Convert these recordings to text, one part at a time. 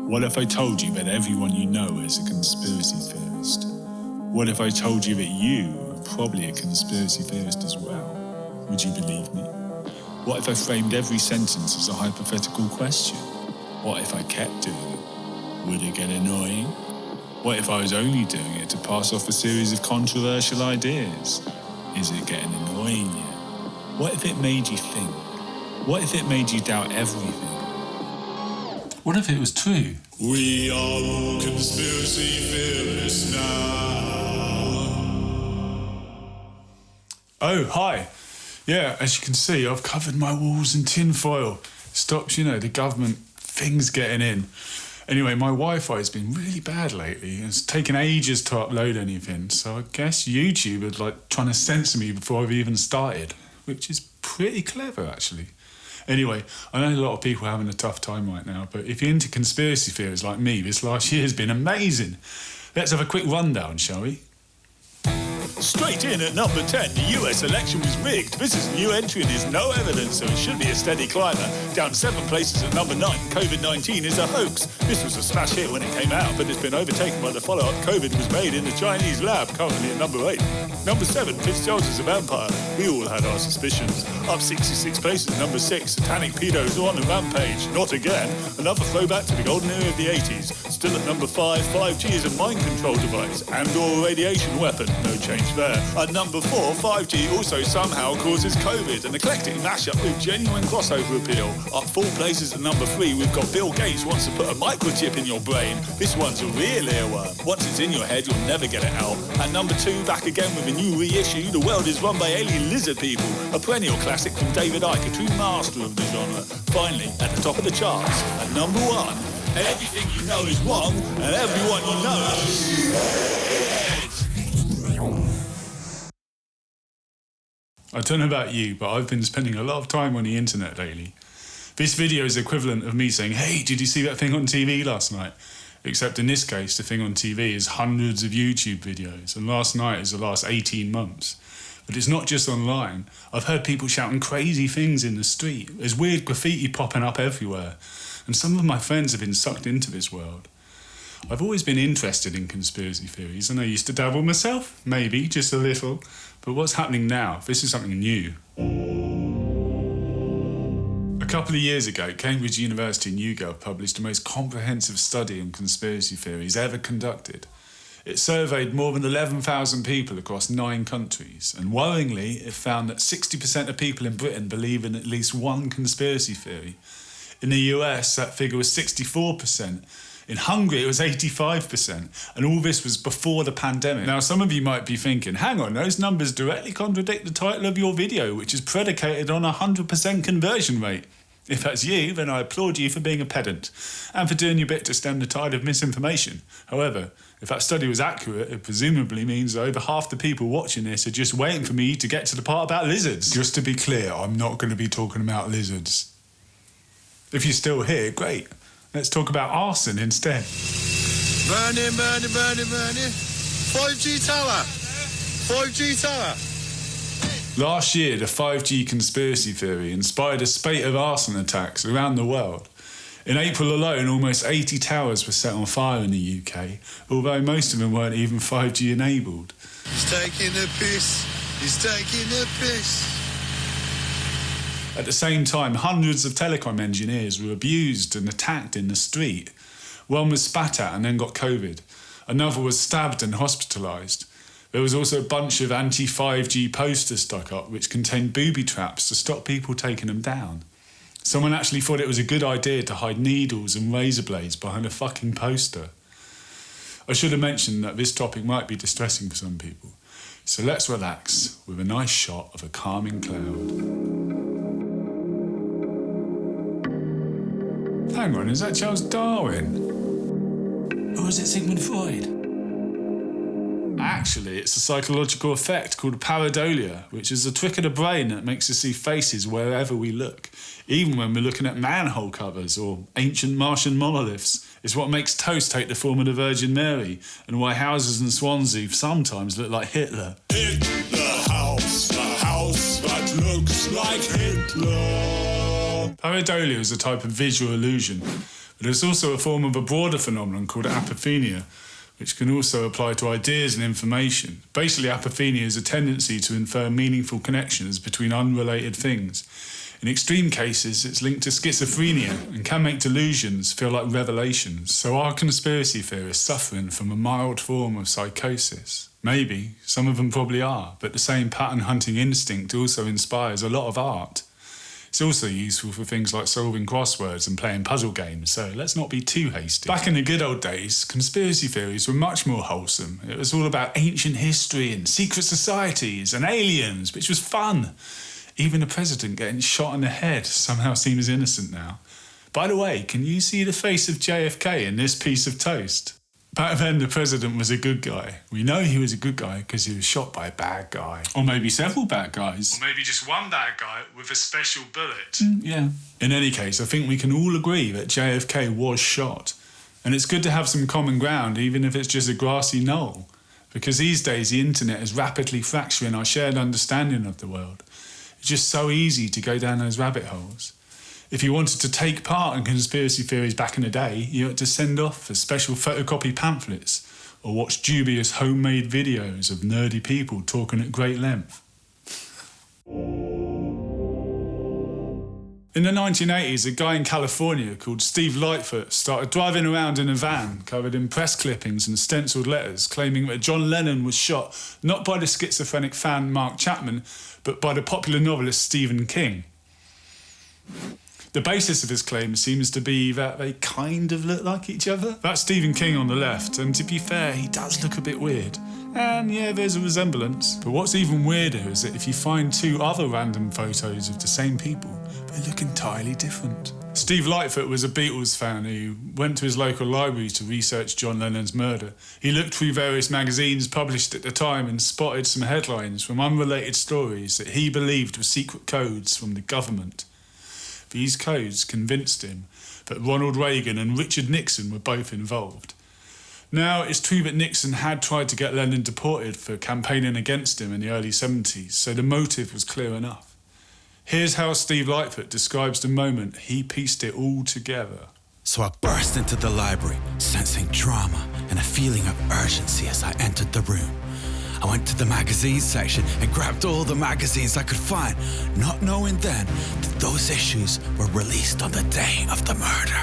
What if I told you that everyone you know is a conspiracy theorist? What if I told you that you are probably a conspiracy theorist as well? Would you believe me? What if I framed every sentence as a hypothetical question? What if I kept doing it? Would it get annoying? What if I was only doing it to pass off a series of controversial ideas? Is it getting annoying yet? What if it made you think? What if it made you doubt everything? What if it was true? We are conspiracy theorists now. Oh, hi. Yeah, as you can see, I've covered my walls in tin foil. Stops, the government things getting in. Anyway, my Wi-Fi has been really bad lately. It's taken ages to upload anything, so I guess YouTube is trying to censor me before I've even started, which is pretty clever, actually. Anyway, I know a lot of people are having a tough time right now, but if you're into conspiracy theories like me, this last year has been amazing. Let's have a quick rundown, shall we? Straight in at number 10, the US election was rigged. This is a new entry and is no evidence, so it should be a steady climber. Down 7 places at number 9, COVID-19 is a hoax. This was a smash hit when it came out, but it's been overtaken by the follow-up. COVID was made in the Chinese lab, currently at number 8. Number 7, Fitzgerald is a vampire. We all had our suspicions. Up 66 places, number 6, satanic pedos are on a rampage. Not again. Another throwback to the golden era of the 80s. Still at number 5, 5G is a mind control device and/or a radiation weapon. No change there. At number 4, 5G also somehow causes COVID, an eclectic mashup with genuine crossover appeal. Up 4 places at number 3, we've got Bill Gates wants to put a microchip in your brain. This one's a real earworm. Once it's in your head, you'll never get it out. At number 2, back again with a new reissue, The World is Run by Alien Lizard People, a perennial classic from David Icke, a true master of the genre. Finally, at the top of the charts, at number 1, everything you know is wrong, and everyone you know is... I don't know about you, but I've been spending a lot of time on the internet lately. This video is equivalent of me saying, hey, did you see that thing on TV last night? Except in this case, the thing on TV is hundreds of YouTube videos, and last night is the last 18 months. But it's not just online. I've heard people shouting crazy things in the street. There's weird graffiti popping up everywhere. And some of my friends have been sucked into this world. I've always been interested in conspiracy theories, and I used to dabble myself, maybe, just a little. But what's happening now? This is something new. A couple of years ago, Cambridge University and YouGov published the most comprehensive study on conspiracy theories ever conducted. It surveyed more than 11,000 people across 9 countries, and worryingly, it found that 60% of people in Britain believe in at least one conspiracy theory. In the US, that figure was 64%. In Hungary, it was 85%, and all this was before the pandemic. Now, some of you might be thinking, hang on, those numbers directly contradict the title of your video, which is predicated on a 100% conversion rate. If that's you, then I applaud you for being a pedant, and for doing your bit to stem the tide of misinformation. However, if that study was accurate, it presumably means that over half the people watching this are just waiting for me to get to the part about lizards. Just to be clear, I'm not going to be talking about lizards. If you're still here, great. Let's talk about arson instead. Burning. 5G tower. 5G tower. Last year, the 5G conspiracy theory inspired a spate of arson attacks around the world. In April alone, almost 80 towers were set on fire in the UK, although most of them weren't even 5G enabled. He's taking the piss. He's taking the piss. At the same time, hundreds of telecom engineers were abused and attacked in the street. One was spat at and then got COVID. Another was stabbed and hospitalised. There was also a bunch of anti-5G posters stuck up which contained booby traps to stop people taking them down. Someone actually thought it was a good idea to hide needles and razor blades behind a fucking poster. I should have mentioned that this topic might be distressing for some people. So let's relax with a nice shot of a calming cloud. Hang on, is that Charles Darwin? Or is it Sigmund Freud? Actually, it's a psychological effect called pareidolia, which is a trick of the brain that makes us see faces wherever we look, even when we're looking at manhole covers or ancient Martian monoliths. It's what makes toast take the form of the Virgin Mary, and why houses in Swansea sometimes look like Hitler. The house that looks like Hitler. Pareidolia is a type of visual illusion. But there's also a form of a broader phenomenon called apophenia, which can also apply to ideas and information. Basically, apophenia is a tendency to infer meaningful connections between unrelated things. In extreme cases, it's linked to schizophrenia and can make delusions feel like revelations. So are conspiracy theorists suffering from a mild form of psychosis? Maybe. Some of them probably are. But the same pattern-hunting instinct also inspires a lot of art. It's also useful for things like solving crosswords and playing puzzle games, so let's not be too hasty. Back in the good old days, conspiracy theories were much more wholesome. It was all about ancient history and secret societies and aliens, which was fun. Even the president getting shot in the head somehow seems innocent now. By the way, can you see the face of JFK in this piece of toast? Back then, the president was a good guy. We know he was a good guy because he was shot by a bad guy. Or maybe several bad guys. Or maybe just one bad guy with a special bullet. Yeah. In any case, I think we can all agree that JFK was shot. And it's good to have some common ground, even if it's just a grassy knoll. Because these days, the internet is rapidly fracturing our shared understanding of the world. It's just so easy to go down those rabbit holes. If you wanted to take part in conspiracy theories back in the day, you had to send off for special photocopy pamphlets or watch dubious homemade videos of nerdy people talking at great length. In the 1980s, a guy in California called Steve Lightfoot started driving around in a van covered in press clippings and stenciled letters claiming that John Lennon was shot not by the schizophrenic fan Mark Chapman, but by the popular novelist Stephen King. The basis of his claim seems to be that they kind of look like each other. That's Stephen King on the left, and to be fair, he does look a bit weird. And yeah, there's a resemblance. But what's even weirder is that if you find two other random photos of the same people, they look entirely different. Steve Lightfoot was a Beatles fan who went to his local library to research John Lennon's murder. He looked through various magazines published at the time and spotted some headlines from unrelated stories that he believed were secret codes from the government. These codes convinced him that Ronald Reagan and Richard Nixon were both involved. Now, it's true that Nixon had tried to get Lennon deported for campaigning against him in the early 70s, so the motive was clear enough. Here's how Steve Lightfoot describes the moment he pieced it all together. So I burst into the library, sensing drama and a feeling of urgency as I entered the room. I went to the magazines section and grabbed all the magazines I could find, not knowing then that those issues were released on the day of the murder.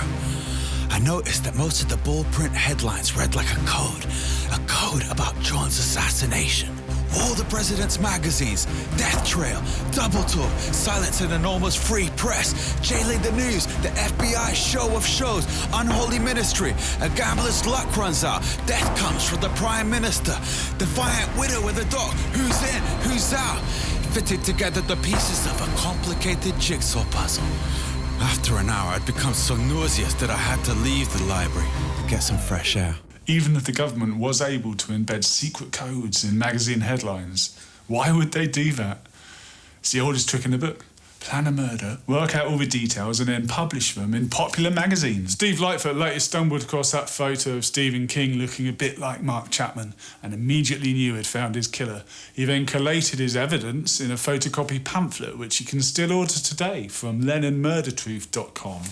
I noticed that most of the bold print headlines read like a code about John's assassination. All the president's magazines, Death Trail, Double Talk, Silencing an Almost Free Press, Jailing the News, the FBI Show of Shows, Unholy Ministry, A Gambler's Luck Runs Out, Death Comes from the Prime Minister, Defiant Widow with a Dog, Who's In, Who's Out, fitted together the pieces of a complicated jigsaw puzzle. After an hour, I'd become so nauseous that I had to leave the library to get some fresh air. Even if the government was able to embed secret codes in magazine headlines, why would they do that? It's the oldest trick in the book. Plan a murder, work out all the details, and then publish them in popular magazines. Steve Lightfoot later stumbled across that photo of Stephen King looking a bit like Mark Chapman and immediately knew he'd found his killer. He then collated his evidence in a photocopy pamphlet, which you can still order today from LennonMurderTruth.com.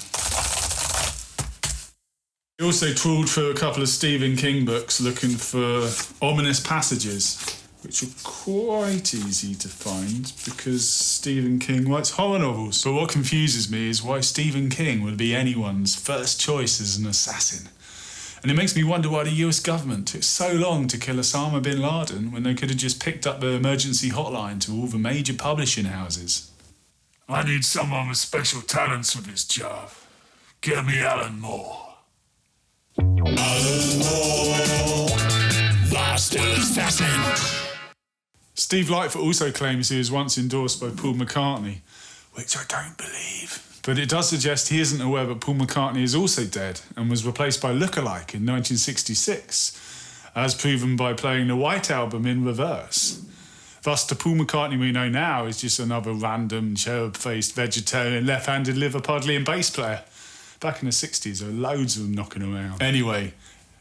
He also trawled through a couple of Stephen King books looking for ominous passages, which are quite easy to find because Stephen King writes horror novels. But what confuses me is why Stephen King would be anyone's first choice as an assassin. And it makes me wonder why the US government took so long to kill Osama bin Laden when they could have just picked up the emergency hotline to all the major publishing houses. I need someone with special talents for this job. Give me Alan Moore. Alan Moore, master assassin. Steve Lightfoot also claims he was once endorsed by Paul McCartney, which I don't believe. But it does suggest he isn't aware that Paul McCartney is also dead and was replaced by Lookalike in 1966, as proven by playing the White Album in reverse. Thus, the Paul McCartney we know now is just another random, cherub-faced, vegetarian, left-handed Liverpudlian bass player. Back in the 60s, there were loads of them knocking around. Anyway,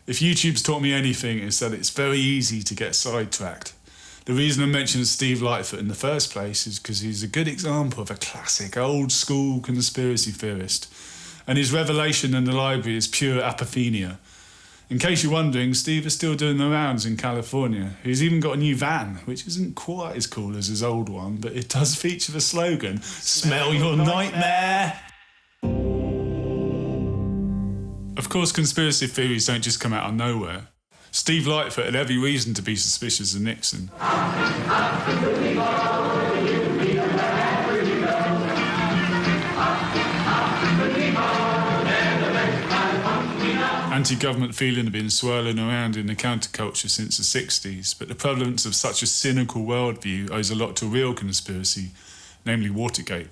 if YouTube's taught me anything, it's that it's very easy to get sidetracked. The reason I mentioned Steve Lightfoot in the first place is because he's a good example of a classic, old-school conspiracy theorist. and his revelation in the library is pure apophenia. In case you're wondering, Steve is still doing the rounds in California. He's even got a new van, which isn't quite as cool as his old one, but it does feature the slogan, "Smell your nightmare." Of course, conspiracy theories don't just come out of nowhere. Steve Lightfoot had every reason to be suspicious of Nixon. Anti-government feeling had been swirling around in the counterculture since the 60s, but the prevalence of such a cynical worldview owes a lot to a real conspiracy, namely Watergate.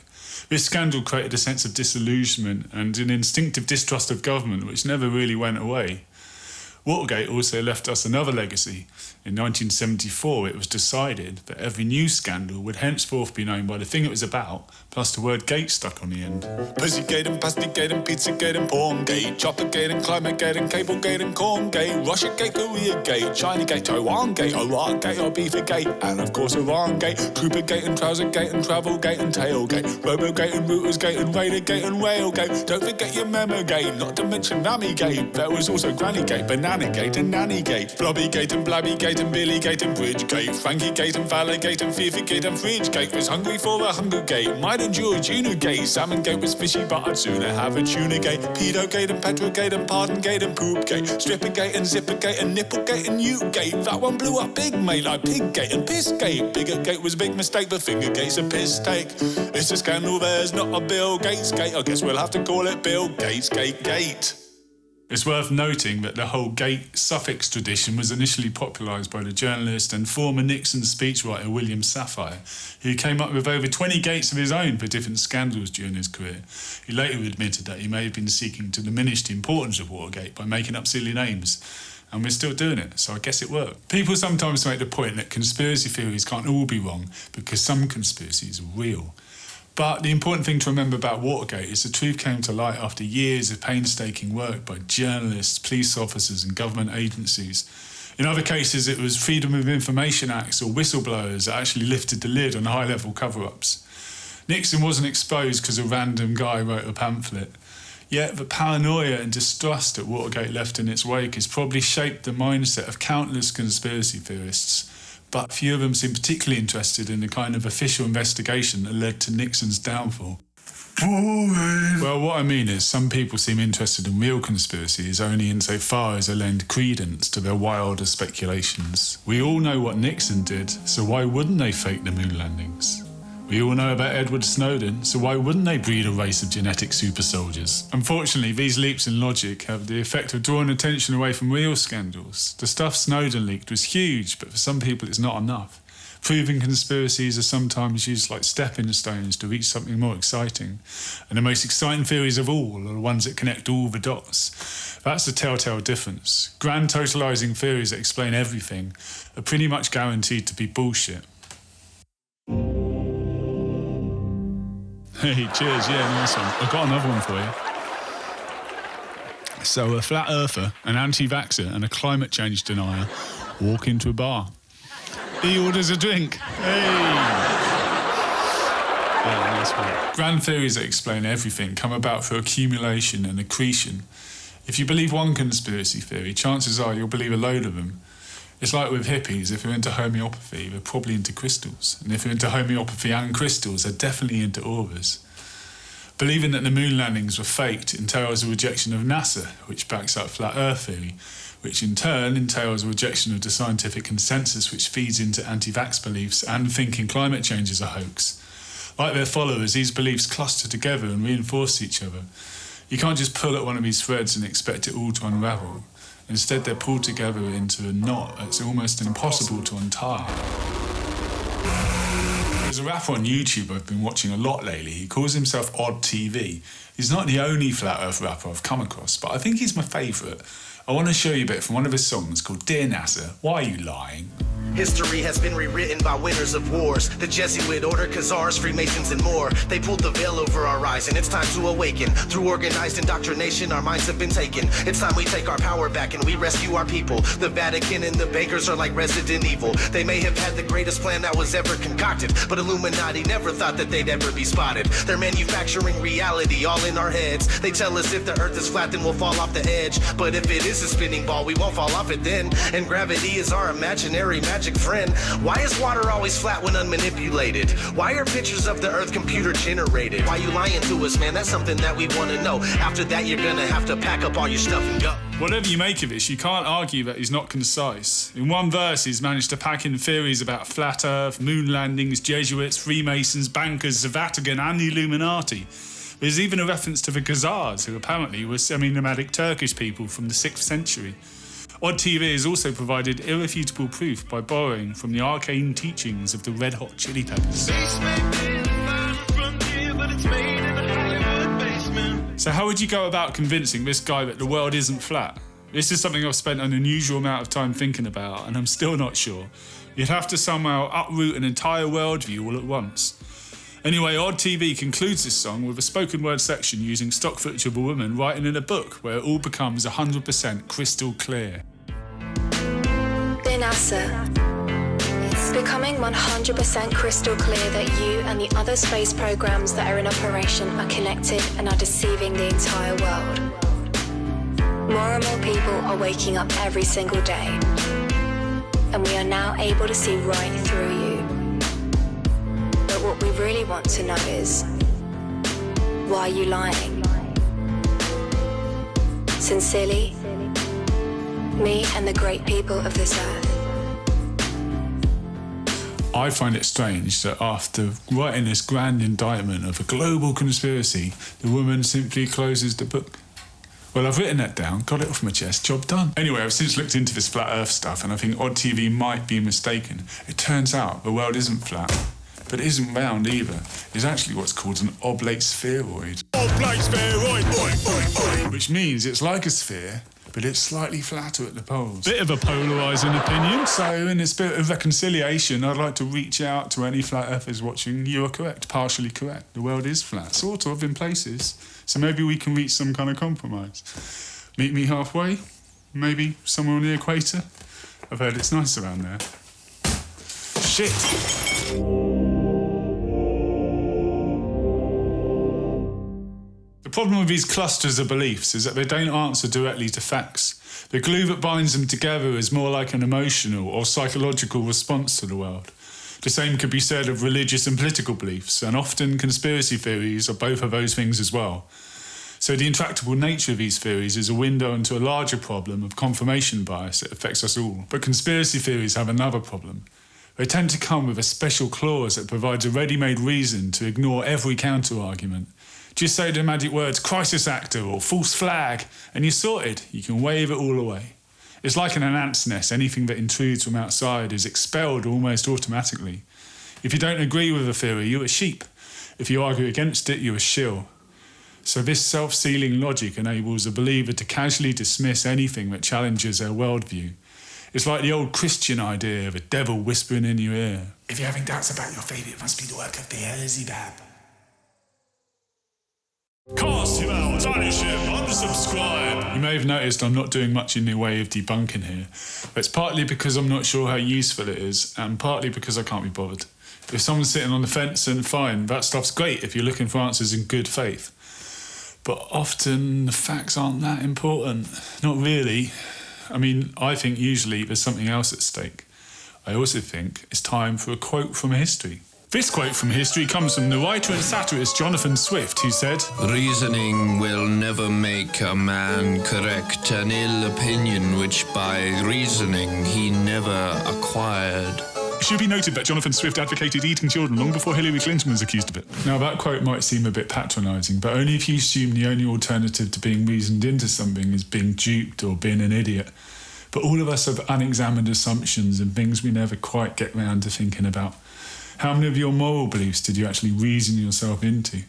This scandal created a sense of disillusionment and an instinctive distrust of government which never really went away. Watergate also left us another legacy. In 1974, it was decided that every news scandal would henceforth be known by the thing it was about, plus the word gate stuck on the end. Pussygate and Pastygate and Pizzagate and Porngate, Choppergate and Climategate and Cablegate and Corngate, Russiagate, Koreagate, Chinagate, Taiwangate, Iraqgate or Beavergate, and of course Irangate, Troopergate and Trousergate and Travelgate and Tailgate, Robogate and Routersgate and Raidergate and Railgate. Don't forget your Memogate, not to mention Mammygate. There was also Grannygate, Bananagate and Nannygate, Blobbygate and Blabbygate and Billygate and Bridgegate, Frankygate and Valorgate and Fifigate and Fridgegate. Was hungry for a Hungergate, might endure a Junagate. Salmongate was fishy, but I'd sooner have a Tunagate. Pedogate and Petrogate and Pardongate and Poopgate, Strippergate and Zippergate and Nipplegate and Newtgate. That one blew up big, mate, like Piggate and Pissgate. Biggergate was a big mistake, but Fingergate's a piss take. It's a scandal, there's not a Bill Gates Gate. I guess we'll have to call it Bill Gates Gate. It's worth noting that the whole gate suffix tradition was initially popularised by the journalist and former Nixon speechwriter William Safire, who came up with over 20 gates of his own for different scandals during his career. He later admitted that he may have been seeking to diminish the importance of Watergate by making up silly names. And we're still doing it, so I guess it worked. People sometimes make the point that conspiracy theories can't all be wrong because some conspiracies are real. But the important thing to remember about Watergate is the truth came to light after years of painstaking work by journalists, police officers and government agencies. In other cases, it was Freedom of Information Acts or whistleblowers that actually lifted the lid on high-level cover-ups. Nixon wasn't exposed because a random guy wrote a pamphlet. Yet the paranoia and distrust that Watergate left in its wake has probably shaped the mindset of countless conspiracy theorists. But few of them seem particularly interested in the kind of official investigation that led to Nixon's downfall. Well, what I mean is some people seem interested in real conspiracies only insofar as they lend credence to their wilder speculations. We all know what Nixon did, so why wouldn't they fake the moon landings? We all know about Edward Snowden, so why wouldn't they breed a race of genetic super soldiers? Unfortunately, these leaps in logic have the effect of drawing attention away from real scandals. The stuff Snowden leaked was huge, but for some people it's not enough. Proving conspiracies are sometimes used like stepping stones to reach something more exciting. And the most exciting theories of all are the ones that connect all the dots. That's the telltale difference. Grand totalising theories that explain everything are pretty much guaranteed to be bullshit. Hey, cheers, yeah, nice one. I've got another one for you. So a flat earther, an anti-vaxxer and a climate change denier walk into a bar. He orders a drink. Hey! Yeah, nice one. Grand theories that explain everything come about through accumulation and accretion. If you believe one conspiracy theory, chances are you'll believe a load of them. It's like with hippies, if you're into homeopathy, they're probably into crystals. And if you're into homeopathy and crystals, they're definitely into auras. Believing that the moon landings were faked entails a rejection of NASA, which backs up flat Earth theory, which in turn entails a rejection of the scientific consensus which feeds into anti-vax beliefs and thinking climate change is a hoax. Like their followers, these beliefs cluster together and reinforce each other. You can't just pull at one of these threads and expect it all to unravel. Instead, they're pulled together into a knot that's almost impossible to untie. There's a rapper on YouTube I've been watching a lot lately. He calls himself Odd TV. He's not the only flat earth rapper I've come across, but I think he's my favourite. I want to show you a bit from one of his songs called Dear NASA, Why Are You Lying? History has been rewritten by winners of wars. The Jesuit order, Khazars, Freemasons, and more. They pulled the veil over our eyes, and it's time to awaken. Through organized indoctrination, our minds have been taken. It's time we take our power back and we rescue our people. The Vatican and the bankers are like Resident Evil. They may have had the greatest plan that was ever concocted, but Illuminati never thought that they'd ever be spotted. They're manufacturing reality all in our heads. They tell us if the earth is flat, then we'll fall off the edge. But if it is a spinning ball, we won't fall off it then. And gravity is our imaginary magic friend. Why is water always flat when unmanipulated? Why are pictures of the earth computer generated? Why you lying to us, man? That's something that we want to know. After that, you're gonna have to pack up all your stuff and go. Whatever you make of this, you can't argue that he's not concise. In one verse, he's managed to pack in theories about flat earth, moon landings, Jesuits, Freemasons, bankers, the Vatican and the Illuminati. There's even a reference to the Khazars, who apparently were semi-nomadic Turkish people from the 6th century. Odd TV has also provided irrefutable proof by borrowing from the arcane teachings of the Red Hot Chili Peppers. So how would you go about convincing this guy that the world isn't flat? This is something I've spent an unusual amount of time thinking about, and I'm still not sure. You'd have to somehow uproot an entire worldview all at once. Anyway, Odd TV concludes this song with a spoken word section using stock footage of a woman writing in a book where it all becomes 100% crystal clear. Dear NASA, it's becoming 100% crystal clear that you and the other space programs that are in operation are connected and are deceiving the entire world. More and more people are waking up every single day, and we are now able to see right through you. But what we really want to know is, why are you lying? Sincerely, me and the great people of this earth. I find it strange that after writing this grand indictment of a global conspiracy, the woman simply closes the book. Well, I've written that down, got it off my chest, job done. Anyway, I've since looked into this flat earth stuff and I think Odd TV might be mistaken. It turns out the world isn't flat, but it isn't round either. It's actually what's called an oblate spheroid. Oblate spheroid, boy, boy, boy. Which means it's like a sphere, but it's slightly flatter at the poles. Bit of a polarising opinion. So, in the spirit of reconciliation, I'd like to reach out to any flat earthers watching. You are correct, partially correct. The world is flat, sort of, in places. So maybe we can reach some kind of compromise. Meet me halfway, maybe somewhere on the equator. I've heard it's nice around there. Shit! The problem with these clusters of beliefs is that they don't answer directly to facts. The glue that binds them together is more like an emotional or psychological response to the world. The same could be said of religious and political beliefs, and often conspiracy theories are both of those things as well. So the intractable nature of these theories is a window into a larger problem of confirmation bias that affects us all. But conspiracy theories have another problem. They tend to come with a special clause that provides a ready-made reason to ignore every counter-argument. Just say the magic words crisis actor or false flag and you're sorted. You can wave it all away. It's like in an ant's nest. Anything that intrudes from outside is expelled almost automatically. If you don't agree with a theory, you're a sheep. If you argue against it, you're a shill. So this self-sealing logic enables a believer to casually dismiss anything that challenges their worldview. It's like the old Christian idea of a devil whispering in your ear. If you're having doubts about your faith, it must be the work of Beelzebub. Cast him out, banish him, unsubscribe. You may have noticed I'm not doing much in the way of debunking here, but it's partly because I'm not sure how useful it is, and partly because I can't be bothered. If someone's sitting on the fence, then fine, that stuff's great if you're looking for answers in good faith. But often the facts aren't that important. Not really. I mean, I think usually there's something else at stake. I also think it's time for a quote from history. This quote from history comes from the writer and satirist Jonathan Swift, who said, "Reasoning will never make a man correct an ill opinion which by reasoning he never acquired." It should be noted that Jonathan Swift advocated eating children long before Hillary Clinton was accused of it. Now, that quote might seem a bit patronising, but only if you assume the only alternative to being reasoned into something is being duped or being an idiot. But all of us have unexamined assumptions and things we never quite get round to thinking about. How many of your moral beliefs did you actually reason yourself into?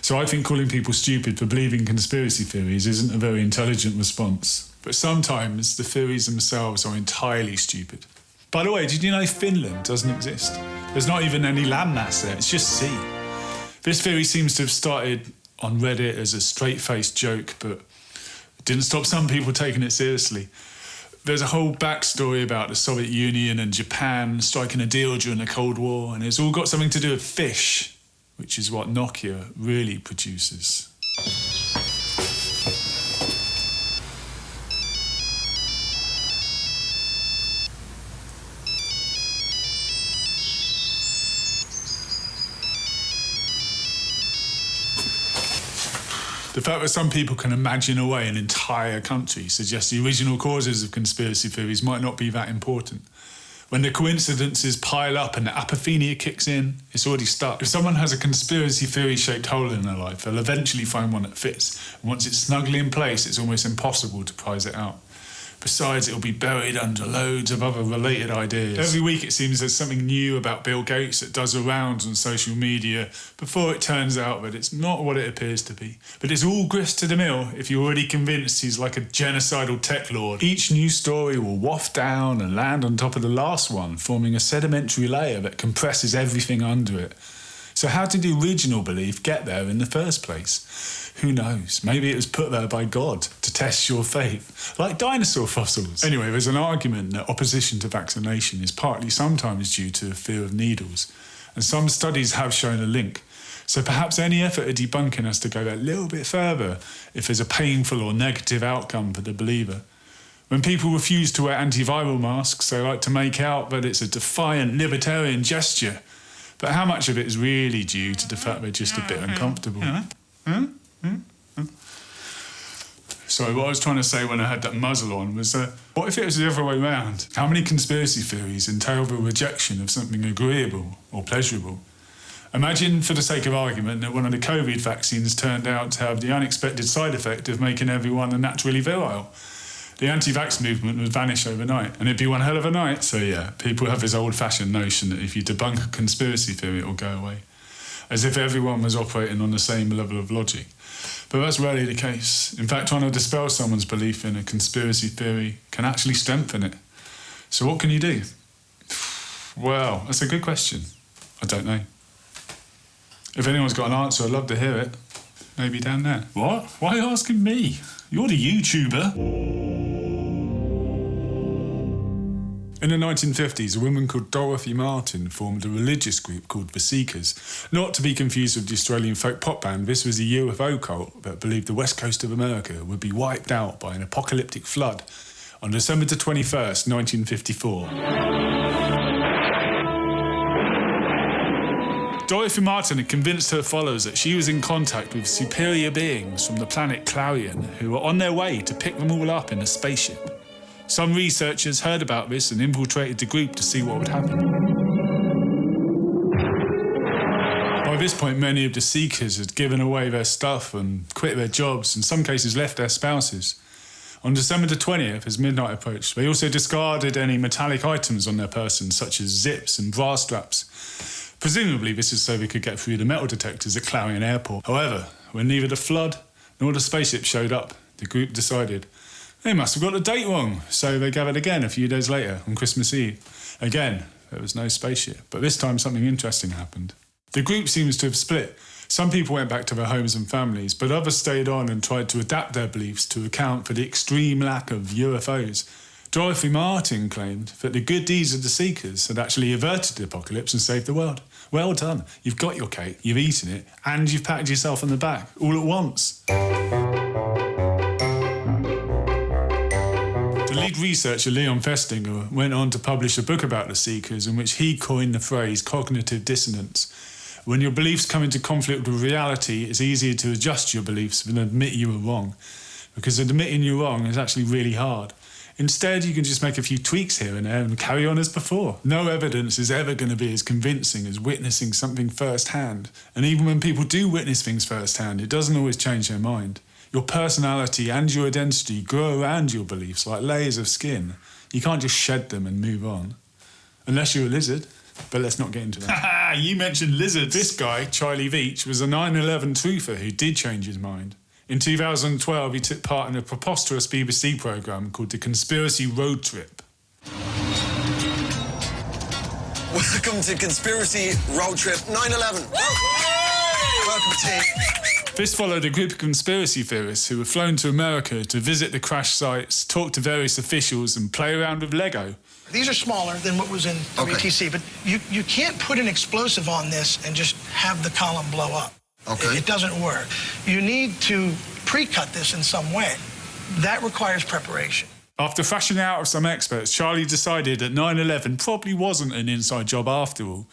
So I think calling people stupid for believing conspiracy theories isn't a very intelligent response. But sometimes the theories themselves are entirely stupid. By the way, did you know Finland doesn't exist? There's not even any landmass there, it's just sea. This theory seems to have started on Reddit as a straight-faced joke, but it didn't stop some people taking it seriously. There's a whole backstory about the Soviet Union and Japan striking a deal during the Cold War, and it's all got something to do with fish, which is what Nokia really produces. The fact that some people can imagine away an entire country suggests the original causes of conspiracy theories might not be that important. When the coincidences pile up and the apophenia kicks in, it's already stuck. If someone has a conspiracy theory-shaped hole in their life, they'll eventually find one that fits. And once it's snugly in place, it's almost impossible to prise it out. Besides, it'll be buried under loads of other related ideas. Every week it seems there's something new about Bill Gates that does the rounds on social media before it turns out that it's not what it appears to be. But it's all grist to the mill if you're already convinced he's like a genocidal tech lord. Each new story will waft down and land on top of the last one, forming a sedimentary layer that compresses everything under it. So how did the original belief get there in the first place? Who knows? Maybe it was put there by God to test your faith, like dinosaur fossils. Anyway, there's an argument that opposition to vaccination is partly sometimes due to a fear of needles, and some studies have shown a link. So perhaps any effort at debunking has to go a little bit further if there's a painful or negative outcome for the believer. When people refuse to wear antiviral masks, they like to make out that it's a defiant libertarian gesture. But how much of it is really due to the fact they're just a bit uncomfortable? Sorry, what I was trying to say when I had that muzzle on was, what if it was the other way round? How many conspiracy theories entail the rejection of something agreeable or pleasurable? Imagine, for the sake of argument, that one of the COVID vaccines turned out to have the unexpected side effect of making everyone naturally virile. The anti-vax movement would vanish overnight, and it'd be one hell of a night. So yeah, people have this old-fashioned notion that if you debunk a conspiracy theory, it'll go away. As if everyone was operating on the same level of logic. But that's rarely the case. In fact, trying to dispel someone's belief in a conspiracy theory can actually strengthen it. So what can you do? Well, that's a good question. I don't know. If anyone's got an answer, I'd love to hear it. Maybe down there. What? Why are you asking me? You're the YouTuber. In the 1950s, a woman called Dorothy Martin formed a religious group called the Seekers. Not to be confused with the Australian folk pop band, this was a UFO cult that believed the west coast of America would be wiped out by an apocalyptic flood on December the 21st, 1954. Dorothy Martin had convinced her followers that she was in contact with superior beings from the planet Clarion who were on their way to pick them all up in a spaceship. Some researchers heard about this and infiltrated the group to see what would happen. By this point, many of the Seekers had given away their stuff and quit their jobs, in some cases left their spouses. On December the 20th, as midnight approached, they also discarded any metallic items on their persons, such as zips and bra straps. Presumably, this is so they could get through the metal detectors at Clarion Airport. However, when neither the flood nor the spaceship showed up, the group decided they must have got the date wrong, so they gathered again a few days later, on Christmas Eve. Again, there was no spaceship, but this time something interesting happened. The group seems to have split. Some people went back to their homes and families, but others stayed on and tried to adapt their beliefs to account for the extreme lack of UFOs. Dorothy Martin claimed that the good deeds of the Seekers had actually averted the apocalypse and saved the world. Well done. You've got your cake, you've eaten it, and you've patted yourself on the back, all at once. The lead researcher, Leon Festinger, went on to publish a book about the Seekers in which he coined the phrase cognitive dissonance. When your beliefs come into conflict with reality, it's easier to adjust your beliefs than admit you were wrong, because admitting you're wrong is actually really hard. Instead, you can just make a few tweaks here and there and carry on as before. No evidence is ever going to be as convincing as witnessing something firsthand. And even when people do witness things firsthand, it doesn't always change their mind. Your personality and your identity grow around your beliefs like layers of skin. You can't just shed them and move on. Unless you're a lizard. But let's not get into that. You mentioned lizards. This guy, Charlie Veitch, was a 9/11 truther who did change his mind. In 2012, he took part in a preposterous BBC programme called The Conspiracy Road Trip. Welcome to Conspiracy Road Trip 9/11. Welcome, team. This followed a group of conspiracy theorists who were flown to America to visit the crash sites, talk to various officials and play around with Lego. These are smaller than what was in WTC, but you can't put an explosive on this and just have the column blow up. Okay. It doesn't work. You need to pre-cut this in some way. That requires preparation. After thrashing out of some experts, Charlie decided that 9/11 probably wasn't an inside job after all.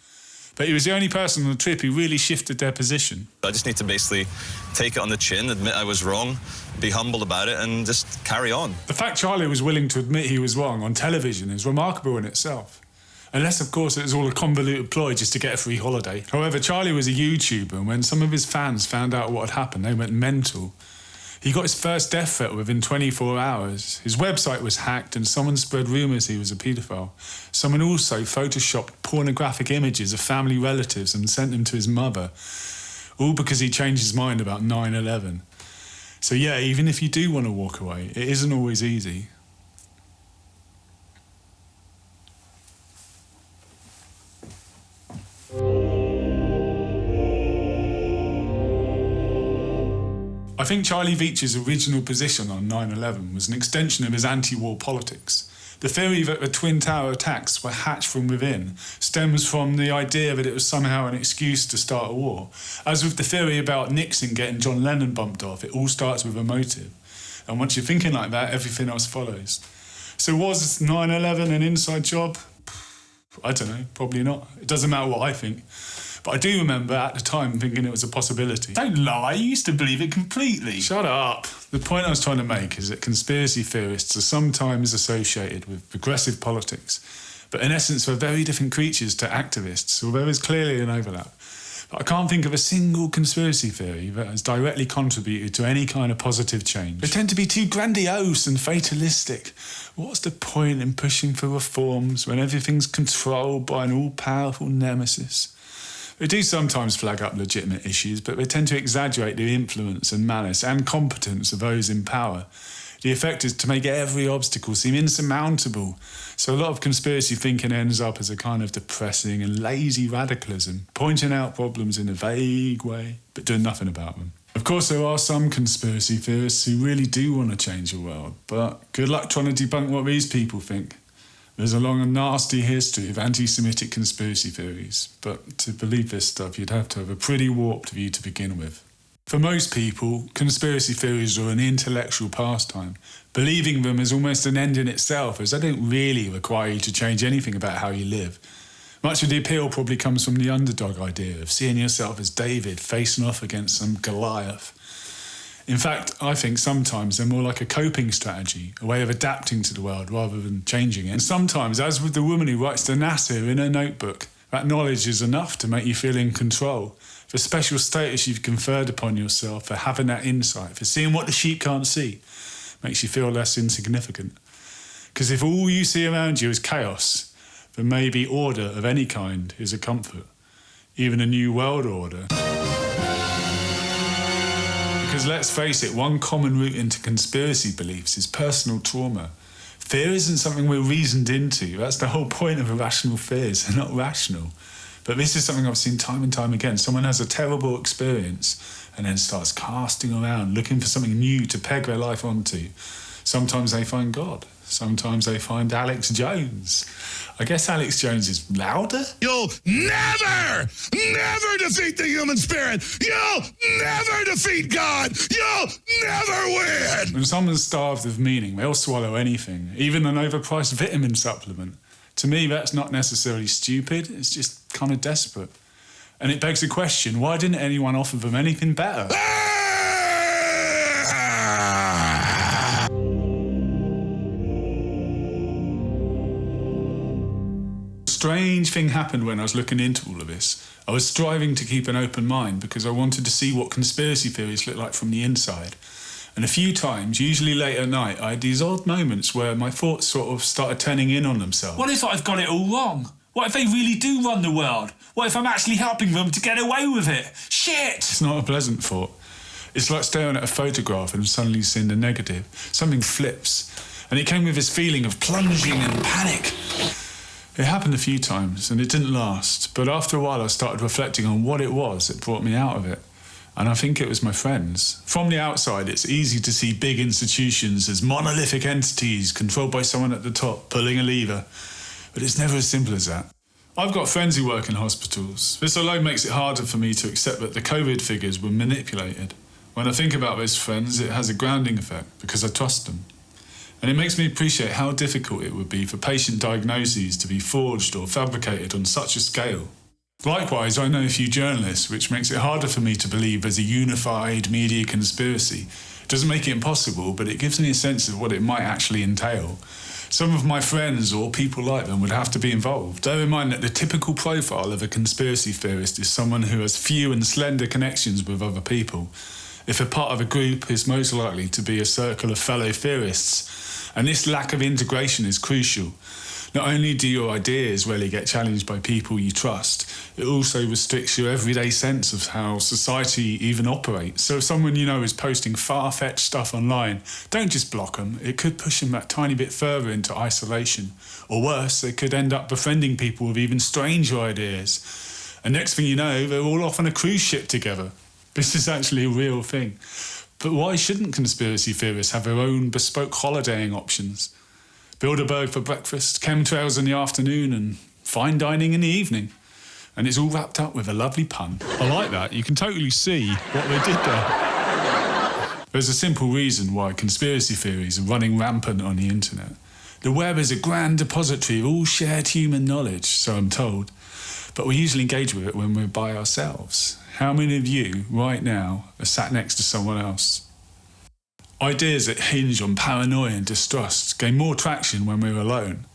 But he was the only person on the trip who really shifted their position. I just need to basically take it on the chin, admit I was wrong, be humble about it, and just carry on. The fact Charlie was willing to admit he was wrong on television is remarkable in itself. Unless, of course, it was all a convoluted ploy just to get a free holiday. However, Charlie was a YouTuber, and when some of his fans found out what had happened, they went mental. He got his first death threat within 24 hours. His website was hacked and someone spread rumours he was a paedophile. Someone also photoshopped pornographic images of family relatives and sent them to his mother. All because he changed his mind about 9/11. So yeah, even if you do want to walk away, it isn't always easy. I think Charlie Veitch's original position on 9/11 was an extension of his anti-war politics. The theory that the Twin Tower attacks were hatched from within stems from the idea that it was somehow an excuse to start a war. As with the theory about Nixon getting John Lennon bumped off, it all starts with a motive. And once you're thinking like that, everything else follows. So was 9/11 an inside job? I don't know, probably not. It doesn't matter what I think. But I do remember at the time thinking it was a possibility. Don't lie, you used to believe it completely. Shut up. The point I was trying to make is that conspiracy theorists are sometimes associated with progressive politics, but in essence they're very different creatures to activists, although there's clearly an overlap. But I can't think of a single conspiracy theory that has directly contributed to any kind of positive change. They tend to be too grandiose and fatalistic. What's the point in pushing for reforms when everything's controlled by an all-powerful nemesis? They do sometimes flag up legitimate issues, but they tend to exaggerate the influence and malice and competence of those in power. The effect is to make every obstacle seem insurmountable. So a lot of conspiracy thinking ends up as a kind of depressing and lazy radicalism, pointing out problems in a vague way, but doing nothing about them. Of course, there are some conspiracy theorists who really do want to change the world, but good luck trying to debunk what these people think. There's a long and nasty history of anti-Semitic conspiracy theories, but to believe this stuff, you'd have to have a pretty warped view to begin with. For most people, conspiracy theories are an intellectual pastime. Believing them is almost an end in itself, as they don't really require you to change anything about how you live. Much of the appeal probably comes from the underdog idea of seeing yourself as David facing off against some Goliath. In fact, I think sometimes they're more like a coping strategy, a way of adapting to the world rather than changing it. And sometimes, as with the woman who writes to NASA in her notebook, that knowledge is enough to make you feel in control. The special status you've conferred upon yourself for having that insight, for seeing what the sheep can't see, makes you feel less insignificant. Because if all you see around you is chaos, then maybe order of any kind is a comfort. Even a new world order. Because let's face it, one common route into conspiracy beliefs is personal trauma. Fear isn't something we're reasoned into. That's the whole point of irrational fears. They're not rational. But this is something I've seen time and time again. Someone has a terrible experience and then starts casting around, looking for something new to peg their life onto. Sometimes they find God. Sometimes they find Alex Jones. I guess Alex Jones is louder? You'll never defeat the human spirit. You'll never defeat God. You'll never win. When someone's starved of meaning, they'll swallow anything, even an overpriced vitamin supplement. To me, that's not necessarily stupid. It's just kind of desperate. And it begs the question, why didn't anyone offer them anything better? Strange thing happened when I was looking into all of this. I was striving to keep an open mind because I wanted to see what conspiracy theories look like from the inside. And a few times, usually late at night, I had these odd moments where my thoughts sort of started turning in on themselves. What if I've got it all wrong? What if they really do run the world? What if I'm actually helping them to get away with it? Shit! It's not a pleasant thought. It's like staring at a photograph and suddenly seeing the negative. Something flips. And it came with this feeling of plunging and panic. It happened a few times and it didn't last. But after a while I started reflecting on what it was that brought me out of it. And I think it was my friends. From the outside, it's easy to see big institutions as monolithic entities controlled by someone at the top pulling a lever. But it's never as simple as that. I've got friends who work in hospitals. This alone makes it harder for me to accept that the COVID figures were manipulated. When I think about those friends, it has a grounding effect because I trust them. And it makes me appreciate how difficult it would be for patient diagnoses to be forged or fabricated on such a scale. Likewise, I know a few journalists, which makes it harder for me to believe there's a unified media conspiracy. It doesn't make it impossible, but it gives me a sense of what it might actually entail. Some of my friends or people like them would have to be involved. Bear in mind that the typical profile of a conspiracy theorist is someone who has few and slender connections with other people. If a part of a group is most likely to be a circle of fellow theorists, and this lack of integration is crucial. Not only do your ideas rarely get challenged by people you trust, it also restricts your everyday sense of how society even operates. So if someone you know is posting far-fetched stuff online, don't just block them. It could push them that tiny bit further into isolation. Or worse, they could end up befriending people with even stranger ideas. And next thing you know, they're all off on a cruise ship together. This is actually a real thing. But why shouldn't conspiracy theorists have their own bespoke holidaying options? Bilderberg for breakfast, chemtrails in the afternoon, and fine dining in the evening. And it's all wrapped up with a lovely pun. I like that. You can totally see what they did there. There's a simple reason why conspiracy theories are running rampant on the internet. The web is a grand depository of all shared human knowledge, so I'm told. But we usually engage with it when we're by ourselves. How many of you, right now, are sat next to someone else? Ideas that hinge on paranoia and distrust gain more traction when we're alone.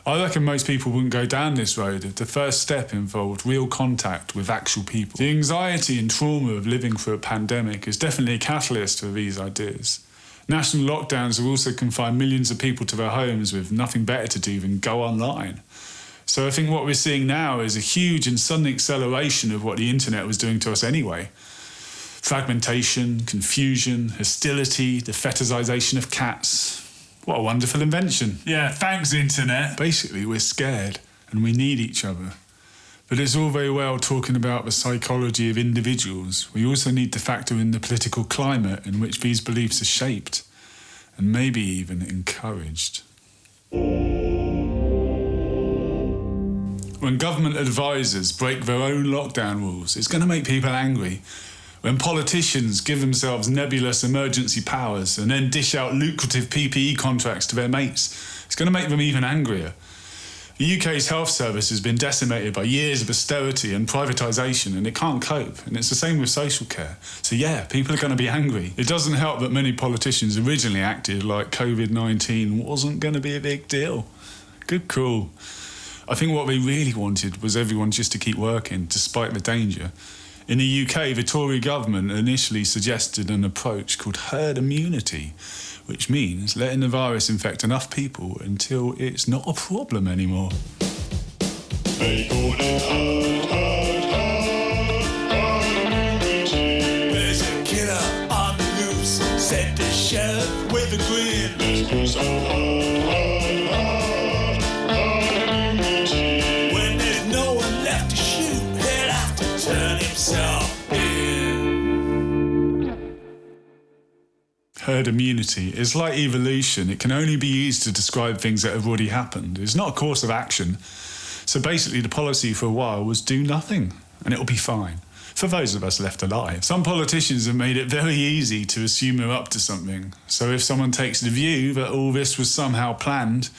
I reckon most people wouldn't go down this road if the first step involved real contact with actual people. The anxiety and trauma of living through a pandemic is definitely a catalyst for these ideas. National lockdowns have also confined millions of people to their homes with nothing better to do than go online. So I think what we're seeing now is a huge and sudden acceleration of what the internet was doing to us anyway. Fragmentation, confusion, hostility, the fetishization of cats. What a wonderful invention. Yeah, thanks, internet. Basically, we're scared and we need each other. But it's all very well talking about the psychology of individuals. We also need to factor in the political climate in which these beliefs are shaped and maybe even encouraged. When government advisors break their own lockdown rules, it's going to make people angry. When politicians give themselves nebulous emergency powers and then dish out lucrative PPE contracts to their mates, it's going to make them even angrier. The UK's health service has been decimated by years of austerity and privatisation, and it can't cope. And it's the same with social care. So yeah, people are going to be angry. It doesn't help that many politicians originally acted like COVID-19 wasn't going to be a big deal. Good call. I think what they really wanted was everyone just to keep working, despite the danger. In the UK, the Tory government initially suggested an approach called herd immunity, which means letting the virus infect enough people until it's not a problem anymore. They call it herd immunity. There's a killer on the loose, said the sheriff with a grin. This goes on herd immunity. When there's no one left to shoot, he'll have to turn himself in. Herd immunity is like evolution. It can only be used to describe things that have already happened. It's not a course of action. So basically the policy for a while was do nothing and it'll be fine. For those of us left alive. Some politicians have made it very easy to assume they're up to something. So if someone takes the view that all this was somehow planned,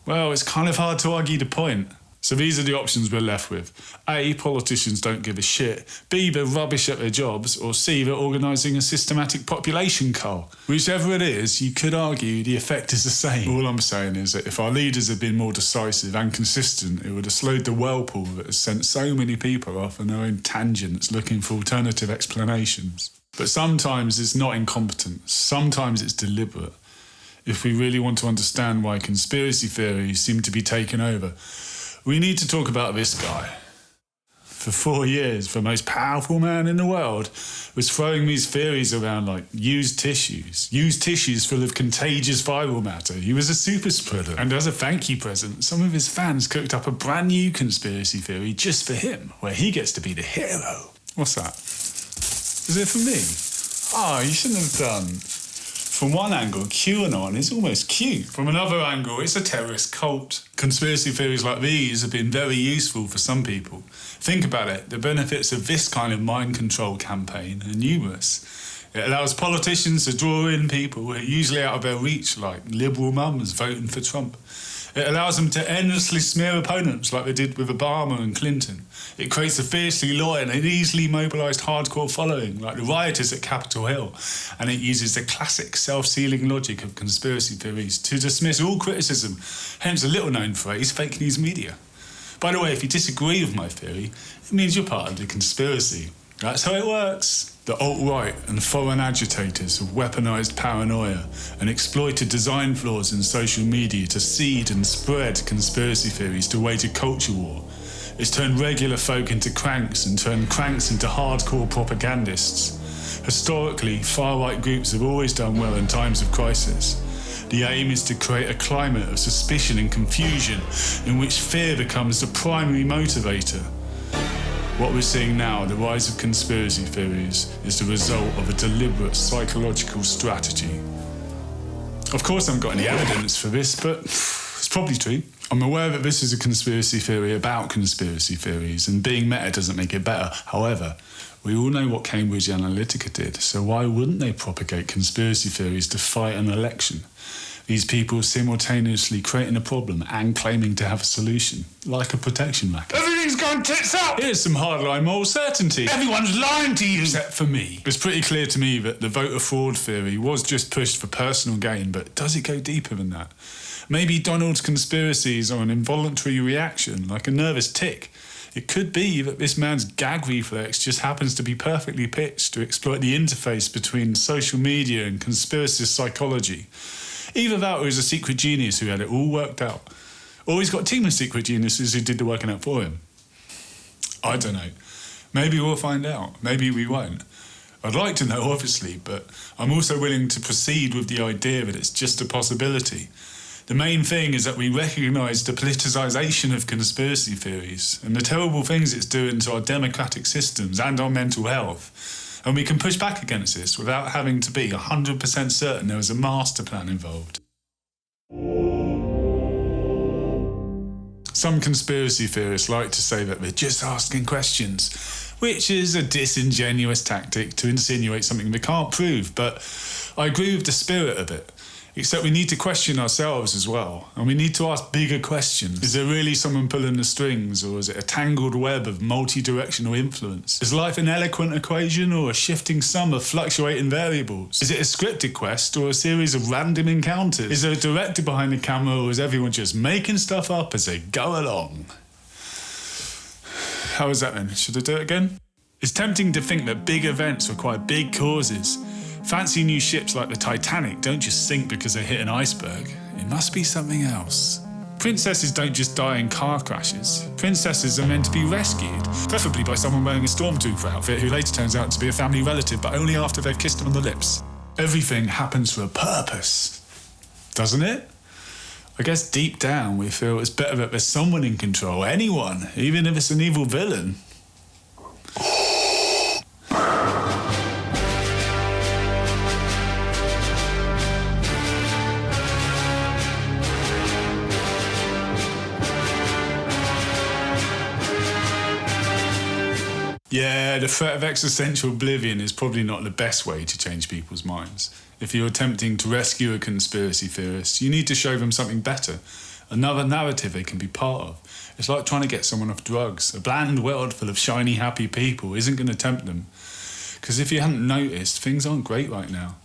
well, it's kind of hard to argue the point. So these are the options we're left with. A, politicians don't give a shit. B, they're rubbish at their jobs. Or C, they're organising a systematic population cull. Whichever it is, you could argue the effect is the same. All I'm saying is that if our leaders had been more decisive and consistent, it would have slowed the whirlpool that has sent so many people off on their own tangents looking for alternative explanations. But sometimes it's not incompetence. Sometimes it's deliberate. If we really want to understand why conspiracy theories seem to be taken over, We need to talk about this guy. For 4 years, the most powerful man in the world was throwing these theories around like used tissues full of contagious viral matter. He was a super spreader. And as a thank you present, some of his fans cooked up a brand new conspiracy theory just for him, where he gets to be the hero. What's that? Is it for me? Oh, you shouldn't have done. From one angle, QAnon is almost cute. From another angle, it's a terrorist cult. Conspiracy theories like these have been very useful for some people. Think about it, the benefits of this kind of mind control campaign are numerous. It allows politicians to draw in people who are usually out of their reach, like liberal mums voting for Trump. It allows them to endlessly smear opponents like they did with Obama and Clinton. It creates a fiercely loyal and easily mobilised hardcore following, like the rioters at Capitol Hill. And it uses the classic self-sealing logic of conspiracy theories to dismiss all criticism, hence a little-known phrase, fake news media. By the way, if you disagree with my theory, it means you're part of the conspiracy. That's how it works. The alt-right and foreign agitators have weaponised paranoia and exploited design flaws in social media to seed and spread conspiracy theories to wage a culture war. It's turned regular folk into cranks and turned cranks into hardcore propagandists. Historically, far-right groups have always done well in times of crisis. The aim is to create a climate of suspicion and confusion in which fear becomes the primary motivator. What we're seeing now, the rise of conspiracy theories, is the result of a deliberate psychological strategy. Of course, I haven't got any evidence for this, but it's probably true. I'm aware that this is a conspiracy theory about conspiracy theories, and being meta doesn't make it better. However, we all know what Cambridge Analytica did, so why wouldn't they propagate conspiracy theories to fight an election? These people simultaneously creating a problem and claiming to have a solution, like a protection racket. Everything's gone tits up! Here's some hardline moral certainty. Everyone's lying to you! Except for me. It's pretty clear to me that the voter fraud theory was just pushed for personal gain, but does it go deeper than that? Maybe Donald's conspiracies are an involuntary reaction, like a nervous tic. It could be that this man's gag reflex just happens to be perfectly pitched to exploit the interface between social media and conspiracist psychology. Either that or he's a secret genius who had it all worked out. Or he's got a team of secret geniuses who did the working out for him. I don't know. Maybe we'll find out. Maybe we won't. I'd like to know, obviously, but I'm also willing to proceed with the idea that it's just a possibility. The main thing is that we recognise the politicisation of conspiracy theories and the terrible things it's doing to our democratic systems and our mental health. And we can push back against this without having to be 100% certain there was a master plan involved. Some conspiracy theorists like to say that they're just asking questions, which is a disingenuous tactic to insinuate something they can't prove, but I agree with the spirit of it. Except we need to question ourselves as well, and we need to ask bigger questions. Is there really someone pulling the strings, or is it a tangled web of multi-directional influence? Is life an eloquent equation, or a shifting sum of fluctuating variables? Is it a scripted quest, or a series of random encounters? Is there a director behind the camera, or is everyone just making stuff up as they go along? How was that then? Should I do it again? It's tempting to think that big events require big causes. Fancy new ships like the Titanic don't just sink because they hit an iceberg. It must be something else. Princesses don't just die in car crashes. Princesses are meant to be rescued, preferably by someone wearing a stormtrooper outfit who later turns out to be a family relative, but only after they've kissed them on the lips. Everything happens for a purpose, doesn't it? I guess deep down we feel it's better that there's someone in control, anyone, even if it's an evil villain. Yeah, the threat of existential oblivion is probably not the best way to change people's minds. If you're attempting to rescue a conspiracy theorist, you need to show them something better, another narrative they can be part of. It's like trying to get someone off drugs. A bland world full of shiny, happy people isn't going to tempt them. Because if you hadn't noticed, things aren't great right now.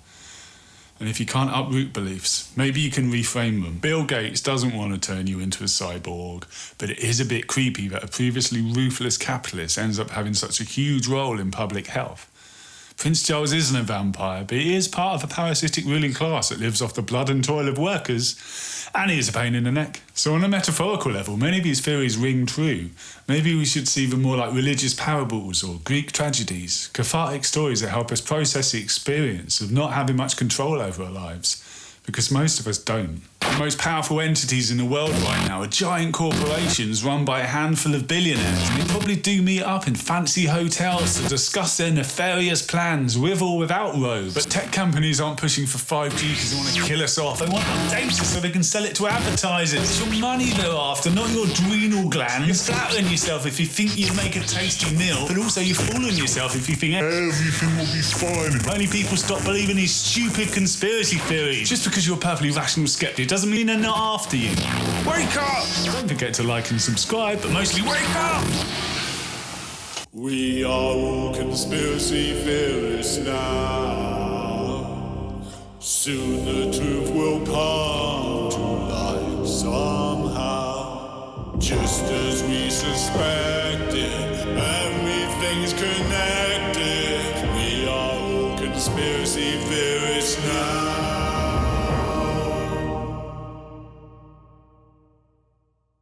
And if you can't uproot beliefs, maybe you can reframe them. Bill Gates doesn't want to turn you into a cyborg, but it is a bit creepy that a previously ruthless capitalist ends up having such a huge role in public health. Prince Charles isn't a vampire, but he is part of a parasitic ruling class that lives off the blood and toil of workers. And he is a pain in the neck. So on a metaphorical level, many of these theories ring true. Maybe we should see them more like religious parables or Greek tragedies, cathartic stories that help us process the experience of not having much control over our lives. Because most of us don't. The most powerful entities in the world right now are giant corporations run by a handful of billionaires, and they probably do meet up in fancy hotels to discuss their nefarious plans, with or without Roe. But tech companies aren't pushing for 5G because they want to kill us off. They want our data so they can sell it to advertisers. It's your money they're after, not your adrenal glands. You're flattering yourself if you think you'd make a tasty meal, but also you're fooling yourself if you think everything will be fine. Only people stop believing these stupid conspiracy theories. Just because you're a perfectly rational skeptic doesn't mean they're not after you. Wake up! Don't forget to like and subscribe, but mostly wake up! We are all conspiracy theorists now. Soon the truth will come to light somehow. Just as we suspected, everything's connected. We are all conspiracy